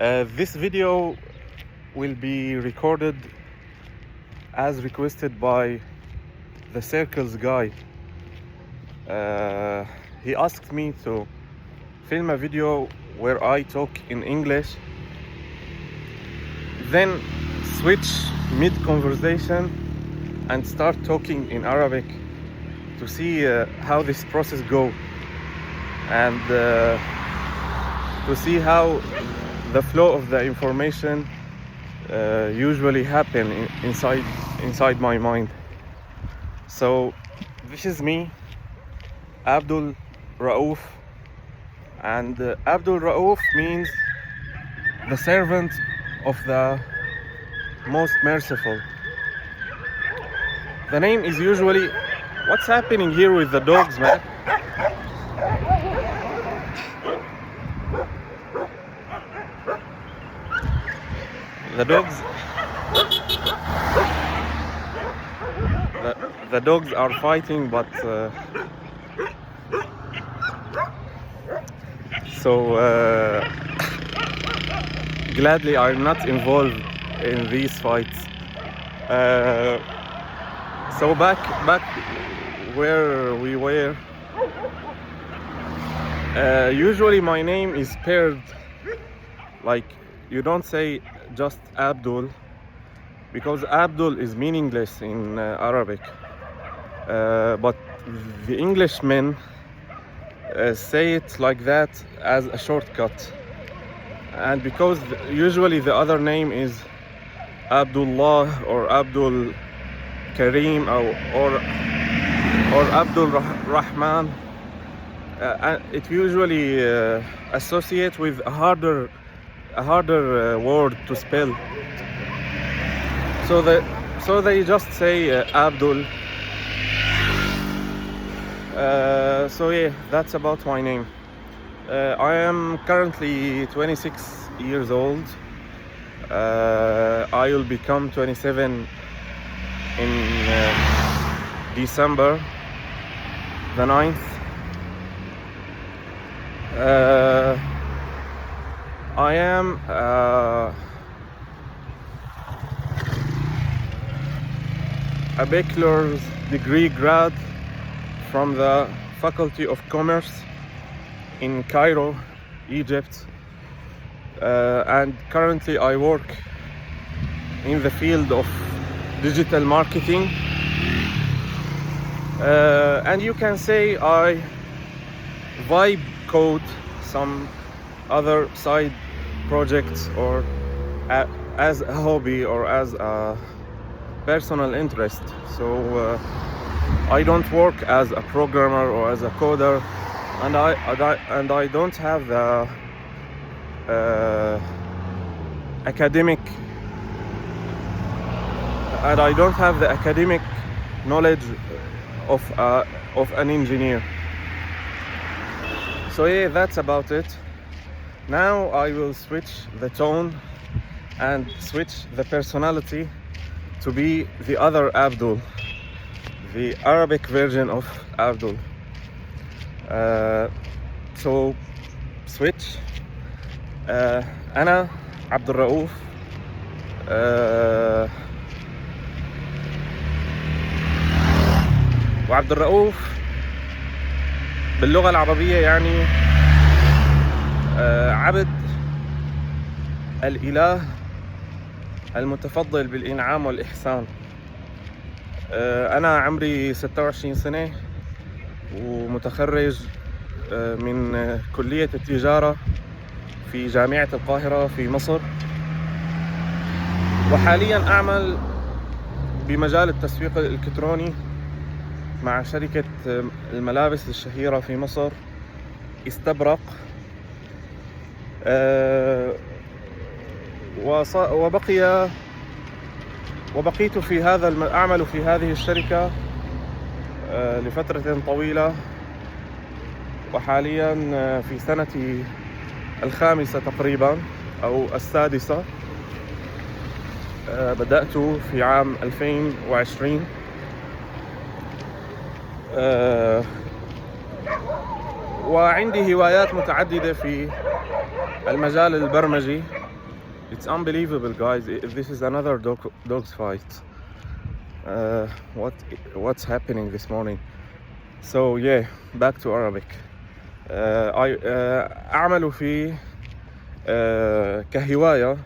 This video will be recorded as requested by the Circles guy. He asked me to film a video where I talk in English, then switch mid-conversation and start talking in Arabic to see how this process go, and to see how the flow of the information usually happen inside my mind. So this is me, Abdul Rauf, and Abdul Rauf means the servant of the most merciful. The name is usually... What's happening here with the dogs, man? The dogs are fighting, but gladly I'm not involved in these fights. So back where we were, usually my name is paired, like you don't say just Abdul, because Abdul is meaningless in Arabic, but the Englishmen say it like that as a shortcut, and because usually the other name is Abdullah or Abdul Karim or Abdul Rahman, it usually associates with a harder word to spell. So they just say Abdul. So yeah, that's about my name. I am currently 26 years old. I will become 27 in December the 9th. I am a bachelor's degree grad from the Faculty of Commerce in Cairo, Egypt, and currently I work in the field of digital marketing, and you can say I vibe code some other side projects, or as a hobby or as a personal interest. So I don't work as a programmer or as a coder, and I don't have the academic knowledge of an engineer. So yeah, that's about it. Now I will switch the tone and switch the personality to be the other Abdul, the Arabic version of Abdul. So switch. أنا عبد الرؤوف. وعبد الرؤوف باللغة العربية يعني عبد الإله المتفضل بالإنعام والإحسان. أنا عمري 26 سنة ومتخرج من كلية التجارة في جامعة القاهرة في مصر، وحاليا أعمل بمجال التسويق الإلكتروني مع شركة الملابس الشهيرة في مصر استبرق. وبقيت في أعمل في هذه الشركة لفترة طويلة، وحاليا في سنتي الخامسة تقريبا أو السادسة. بدأت في عام 2020. وعندي هوايات متعددة في المجال البرمجي It's unbelievable, guys. This is another dogs fight. What's happening this morning? So yeah, back to Arabic. I أعمل في كهواية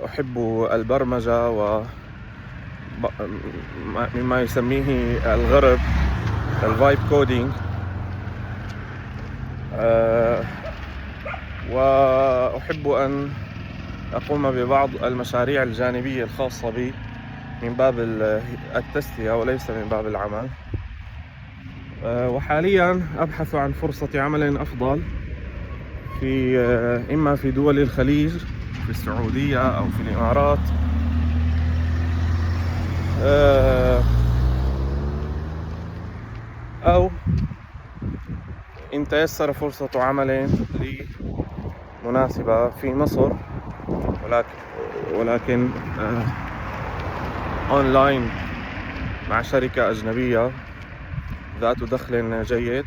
أحب البرمجة مما يسميه الغرب الفايب كودينج، وأحب أن أقوم ببعض المشاريع الجانبية الخاصة بي من باب التسلية وليس من باب العمل. وحاليا أبحث عن فرصة عمل أفضل في إما في دول الخليج، في السعودية أو في الإمارات، أو إن تيسر فرصة عمل لي مناسبة في مصر، ولكن أونلاين مع شركة أجنبية ذات دخل جيد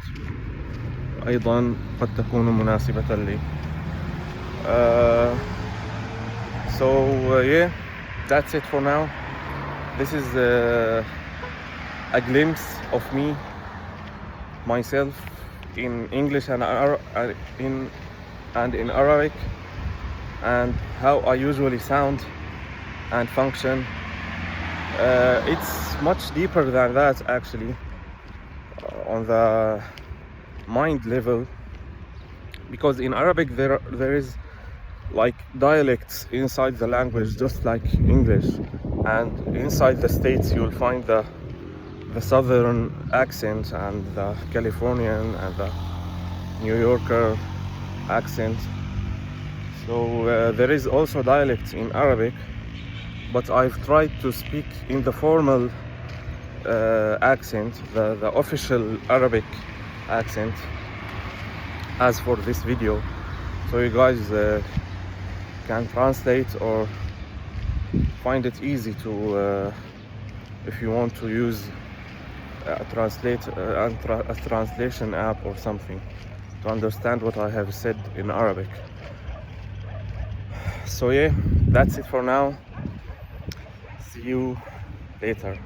أيضا قد تكون مناسبة لي. So yeah, that's it for now. This is a glimpse of me, myself, in English and in Arabic, and how I usually sound and function. It's much deeper than that, actually, on the mind level, because in Arabic there is like dialects inside the language, just like English, and inside the states you'll find the southern accent and the Californian and the New Yorker accent. So there is also dialects in Arabic, but I've tried to speak in the formal accent, the official Arabic accent, as for this video, so you guys can translate or find it easy to if you want to use a translation app or something to understand what I have said in Arabic. So yeah, that's it for now. See you later.